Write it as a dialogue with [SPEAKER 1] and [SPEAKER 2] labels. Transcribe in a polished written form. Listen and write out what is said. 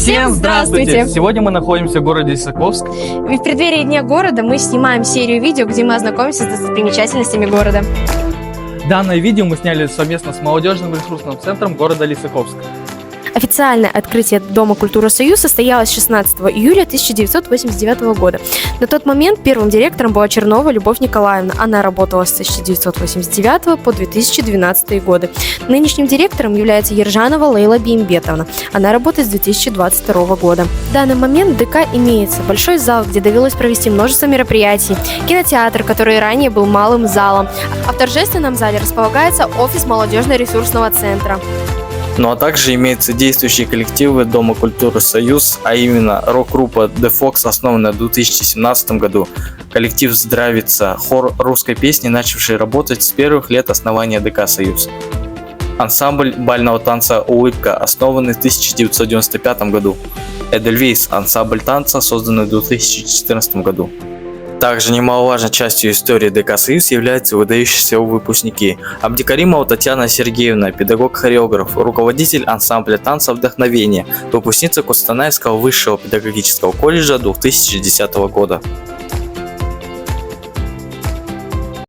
[SPEAKER 1] Всем здравствуйте!
[SPEAKER 2] Сегодня мы находимся в городе Лисаковск.
[SPEAKER 1] И в преддверии Дня города мы снимаем серию видео, где мы ознакомимся с достопримечательностями города.
[SPEAKER 2] Данное видео мы сняли совместно с молодежным ресурсным центром города Лисаковск.
[SPEAKER 1] Официальное открытие Дома культуры «Союз» состоялось 16 июля 1989 года. На тот момент первым директором была Чернова Любовь Николаевна. Она работала с 1989 по 2012 годы. Нынешним директором является Ержанова Лейла Беймбетовна. Она работает с 2022 года. В данный момент в ДК имеется большой зал, где довелось провести множество мероприятий, кинотеатр, который ранее был малым залом, а в торжественном зале располагается офис молодежно-ресурсного центра.
[SPEAKER 3] Ну а также имеются действующие коллективы Дома культуры «Союз», а именно рок-группа The Fox, основанная в 2017 году, коллектив «Здравица», хор русской песни, начавший работать с первых лет основания ДК «Союз», ансамбль бального танца «Улыбка», основанный в 1995 году, Эдельвейс, ансамбль танца, созданный в 2014 году. Также немаловажной частью истории ДК «Союз» являются выдающиеся выпускники. Абдикаримова Татьяна Сергеевна, педагог-хореограф, руководитель ансамбля танца «Вдохновение», выпускница Костанайского высшего педагогического колледжа 2010 года.